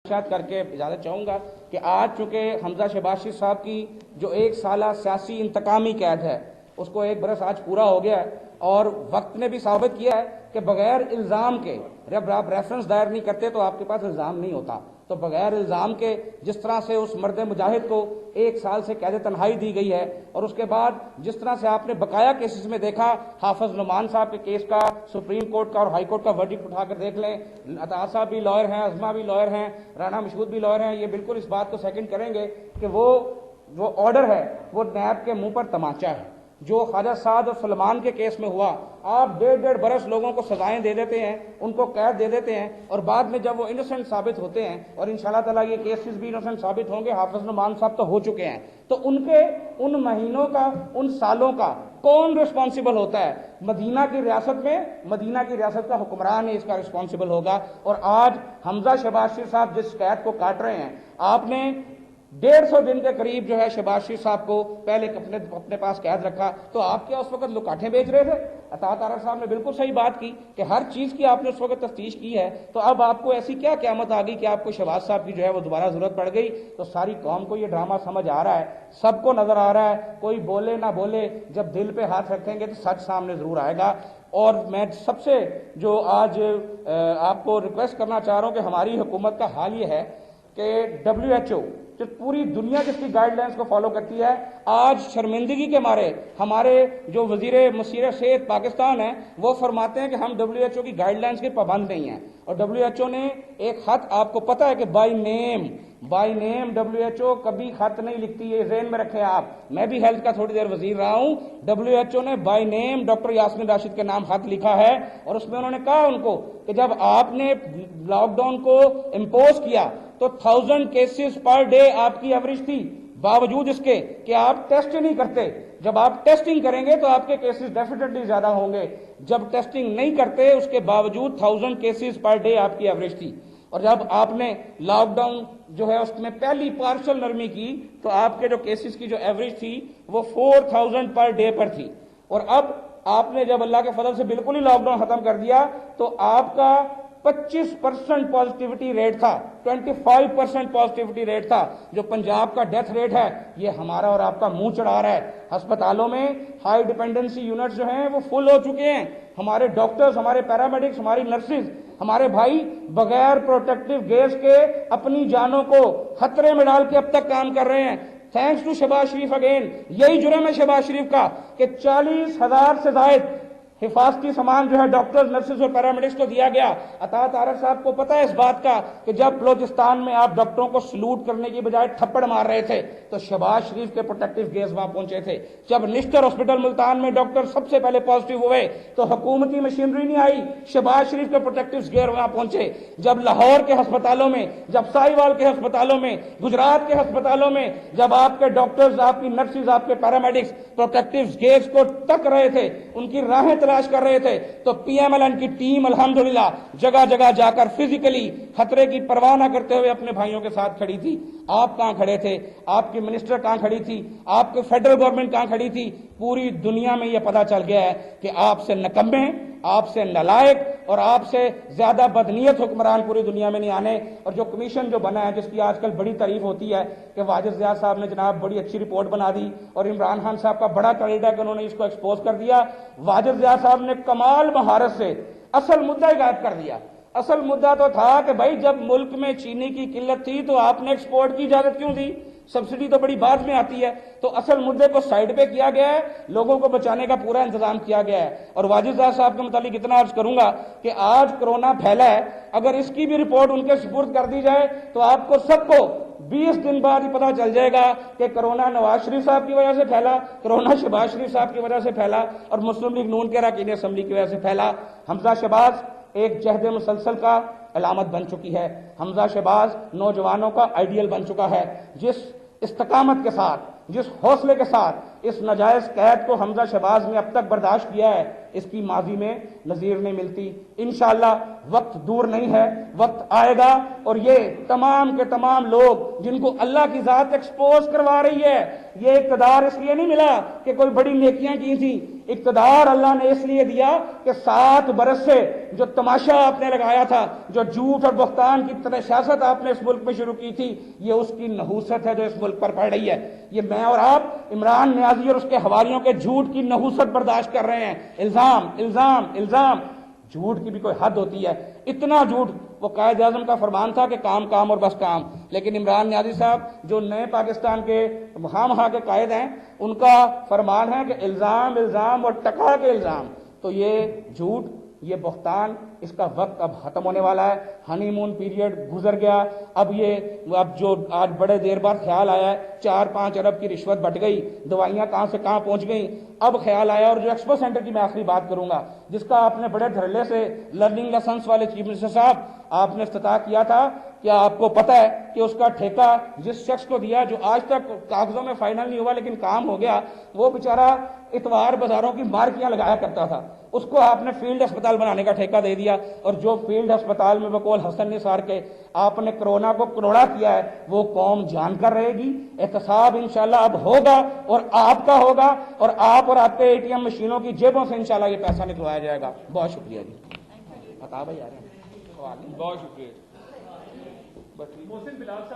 شاد کر کے اجازت چاہوں گا کہ آج چونکہ حمزہ شہباز شریف صاحب کی جو 1 سالہ سیاسی انتقامی قید ہے اس کو 1 برس آج پورا ہو گیا ہے، اور وقت نے بھی ثابت کیا ہے کہ بغیر الزام کے جب آپ ریفرنس دائر نہیں کرتے تو آپ کے پاس الزام نہیں ہوتا، تو بغیر الزام کے جس طرح سے اس مرد مجاہد کو 1 سال سے قید تنہائی دی گئی ہے، اور اس کے بعد جس طرح سے آپ نے بقایا کیسز میں دیکھا، حافظ نعمان صاحب کے کیس کا، سپریم کورٹ کا اور ہائی کورٹ کا ورڈکٹ اٹھا کر دیکھ لیں، عطا صاحب بھی لائر ہیں، عظمہ بھی لائر ہیں، رانا مشہود بھی لائر ہیں، یہ بالکل اس بات کو سیکنڈ کریں گے کہ وہ جو آرڈر ہے وہ نیب کے منہ پر تمانچہ ہے۔ جو خواجہ سعد اور سلمان کے کیس میں ہوا، آپ 1.5 برس لوگوں کو سزائیں دے دیتے ہیں، ان کو قید دے دیتے ہیں، اور بعد میں جب وہ انوسنٹ ثابت ہوتے ہیں، اور انشاءاللہ تعالیٰ یہ کیسز بھی انوسنٹ ثابت ہوں گے، حافظ نعمان صاحب تو ہو چکے ہیں، تو ان مہینوں کا، ان سالوں کا کون رسپانسبل ہوتا ہے؟ مدینہ کی ریاست کا حکمران ہی اس کا رسپانسبل ہوگا۔ اور آج حمزہ شہباز شریف صاحب جس قید کو کاٹ رہے ہیں، آپ نے 150 دن کے قریب جو ہے شہباز شریف صاحب کو پہلے اپنے پاس قید رکھا، تو آپ کیا اس وقت لکاٹھیں بیچ رہے تھے؟ عطا طارق صاحب نے بالکل صحیح بات کی کہ ہر چیز کی آپ نے اس وقت تفتیش کی ہے، تو اب آپ کو ایسی کیا قیامت آ گئی کہ آپ کو شہباز صاحب کی جو ہے وہ دوبارہ ضرورت پڑ گئی؟ تو ساری قوم کو یہ ڈرامہ سمجھ آ رہا ہے، سب کو نظر آ رہا ہے، کوئی بولے نہ بولے، جب دل پہ ہاتھ رکھیں گے تو سچ سامنے ضرور آئے گا۔ اور میں سب سے جو آج آپ کو ریکویسٹ کرنا چاہ رہا ہوں کہ ہماری حکومت کا حال یہ ہے کہ WHO جو پوری دنیا جس کی گائیڈ لائنز کو فالو کرتی ہے، آج شرمندگی کے مارے ہمارے جو وزیر مسیر صحت پاکستان ہیں وہ فرماتے ہیں کہ ہم WHO کی گائیڈ لائنز کے پابند نہیں ہیں، اور WHO نے ایک خط، آپ کو پتا ہے کہ بائی نیم WHO کبھی خط نہیں لکھتی، یہ ذہن میں رکھیں آپ، میں بھی ہیلتھ کا تھوڑی دیر وزیر رہا ہوں، WHO نے by name doctor Yasmin Rashid کے نام خط لکھا ہے، اور اس میں انہوں نے کہا ان کو کہ جب آپ نے لاک ڈاؤن کو امپوز کیا تو 1000 کیسز پر ڈے آپ کی ایوریج تھی، باوجود اس کے کہ آپ ٹیسٹ نہیں کرتے۔ جب آپ ٹیسٹنگ کریں گے تو آپ کے کیسز ڈیفینیٹلی زیادہ ہوں گے، جب ٹیسٹنگ نہیں کرتے اس کے باوجود 1000 کیسز پر ڈے آپ کی ایوریج تھی، اور جب آپ نے لاک ڈاؤن جو ہے اس میں پہلی پارشل نرمی کی تو آپ کے جو کیسز کی جو ایوریج تھی وہ 4000 پر ڈے پر تھی، اور اب آپ نے جب اللہ کے فضل سے بالکل ہی لاک ڈاؤن ختم کر دیا تو آپ کا 25% پازیٹیوٹی ریٹ تھا، 25% پازیٹیوٹی ریٹ تھا۔ جو پنجاب کا ڈیتھ ریٹ ہے یہ ہمارا اور آپ کا منہ چڑھا رہا ہے۔ ہسپتالوں میں ہائی ڈیپینڈنسی یونٹس جو ہیں وہ فل ہو چکے ہیں، ہمارے ڈاکٹرز، ہمارے پیرامیڈکس، ہماری نرسز، ہمارے بھائی بغیر پروٹیکٹیو گیس کے اپنی جانوں کو خطرے میں ڈال کے اب تک کام کر رہے ہیں۔ Thanks to Shahbaz Sharif again, یہی جرم ہے شہباز شریف کا کہ 40,000 سے زائد حفاظتی سامان جو ہے ڈاکٹرز، نرسز اور پیرامیڈکس کو دیا گیا۔ عطا طارق صاحب کو پتا ہے اس بات کا کہ جب بلوچستان میں آپ ڈاکٹروں کو سلوٹ کرنے کی بجائے تھپڑ مار رہے تھے تو شہباز شریف کے پروٹیکٹیو گیس وہاں پہنچے تھے۔ جب نشتر ہاسپٹل ملتان میں ڈاکٹر سب سے پہلے پازیٹیو ہوئے تو حکومتی مشینری نہیں آئی، شہباز شریف کے پروٹیکٹیو گیس وہاں پہنچے۔ جب لاہور کے ہسپتالوں میں، جب ساہیوال کے ہسپتالوں میں، گجرات کے ہسپتالوں میں جب آپ کے ڈاکٹرز، آپ کی نرسز، آپ کے پیرامیڈکس پروٹیکٹیو گیس کو تک رہے تھے، ان کی راہیں تلاش کر رہے تھے، تو PMLN کی ٹیم الحمدللہ جگہ جگہ جا کر فزیکلی خطرے کی پرواہ نہ کرتے ہوئے اپنے بھائیوں کے ساتھ کھڑی تھی۔ آپ کہاں کھڑے تھے؟ آپ کی منسٹر کہاں کھڑی تھی؟ آپ کی فیڈرل گورنمنٹ کہاں کھڑی تھی؟ پوری دنیا میں یہ پتا چل گیا ہے کہ آپ سے نکمے، آپ سے نالائق اور آپ سے زیادہ بدنیت حکمران پوری دنیا میں نہیں آنے۔ اور جو کمیشن جو بنا ہے جس کی آج کل بڑی تعریف ہوتی ہے کہ واجد ضیاء صاحب نے جناب بڑی اچھی رپورٹ بنا دی، اور عمران خان صاحب کا بڑا کریڈٹ ہے کہ انہوں نے اس کو ایکسپوز کر دیا۔ واجد ضیاء صاحب نے کمال مہارت سے اصل مدعا ہی غائب کر دیا۔ اصل مدعا تو تھا کہ بھائی جب ملک میں چینی کی قلت تھی تو آپ نے ایکسپورٹ کی اجازت کیوں دی؟ سبسڈی تو بڑی بعد میں آتی ہے۔ تو اصل مدعے کو سائیڈ پہ کیا گیا ہے، لوگوں کو بچانے کا پورا انتظام کیا گیا ہے۔ اور واجد ضیاء صاحب کے متعلق اتنا عرض کروں گا کہ آج کرونا پھیلا ہے، اگر اس کی بھی رپورٹ ان کے سپرد کر دی جائے تو آپ کو سب کو 20 دن بعد ہی پتا چل جائے گا کہ کرونا نواز شریف صاحب کی وجہ سے پھیلا، کرونا شہباز شریف صاحب کی وجہ سے پھیلا، اور مسلم لیگ نون کے اراکین اسمبلی کی وجہ سے پھیلا۔ حمزہ شہباز ایک جہد مسلسل کا علامت بن چکی ہے۔ حمزہ شہباز نوجوانوں کا آئیڈیل بن چکا ہے۔ جس استقامت کے ساتھ، جس حوصلے کے ساتھ اس ناجائز قید کو حمزہ شہباز نے اب تک برداشت کیا ہے، اس کی ماضی میں نظیر نہیں ملتی۔ انشاءاللہ وقت دور نہیں ہے، وقت آئے گا اور یہ تمام کے تمام لوگ جن کو اللہ کی ذات ایکسپوز کروا رہی ہے، یہ اقتدار اس لیے نہیں ملا کہ کوئی بڑی نیکیاں کی تھیں، اقتدار اللہ نے اس لیے دیا کہ 7 برس سے جو تماشا آپ نے لگایا تھا، جو جھوٹ اور بہتان کی طرح سیاست آپ نے اس ملک میں شروع کی تھی، یہ اس کی نحوست ہے جو اس ملک پر پڑ رہی ہے۔ یہ میں اور آپ عمران نیازی اور اس کے حواریوں کے جھوٹ کی نحوست برداشت کر رہے ہیں۔ الزام الزام الزام، جھوٹ کی بھی کوئی حد ہوتی ہے۔ اتنا جھوٹ، وہ قائد اعظم کا فرمان تھا کہ کام کام اور بس کام، لیکن عمران نیازی صاحب جو نئے پاکستان کے وہاں کے قائد ہیں، ان کا فرمان ہے کہ الزام الزام اور ٹکا کے الزام۔ تو یہ جھوٹ، یہ بہتان، اس کا وقت اب ختم ہونے والا ہے۔ ہنی مون پیریڈ گزر گیا، اب جو آج بڑے دیر بعد خیال آیا ہے 4-5 ارب کی رشوت بٹ گئی، دوائیاں کہاں سے کہاں پہنچ گئیں، اب خیال آیا۔ اور جو ایکسپو سینٹر کی میں آخری بات کروں گا، جس کا آپ نے بڑے دھڑلے سے لرننگ لیسنس والے چیف منسٹر صاحب آپ نے افتتاح کیا تھا، کیا آپ کو پتہ ہے کہ اس کا ٹھیکہ جس شخص کو دیا، جو آج تک کاغذوں میں فائنل نہیں ہوا لیکن کام ہو گیا، وہ بیچارہ اتوار بازاروں کی مارکیاں لگایا کرتا تھا، اس کو آپ نے فیلڈ ہسپتال بنانے کا ٹھیکہ دے دیا۔ اور جو فیلڈ ہسپتال میں بقول حسن نثار کے آپ نے کرونا کو کروڑا کیا ہے، وہ قوم جان کر رہے گی۔ احتساب انشاءاللہ اب ہوگا اور آپ کا ہوگا، اور آپ اور آپ کے اے ٹی ایم مشینوں کی جیبوں سے انشاءاللہ یہ پیسہ نکلوایا جائے گا۔ بہت شکریہ جی۔ عطا بھائی آ رہے ہیں، بہت شکریہ۔ محسن بلال صاحب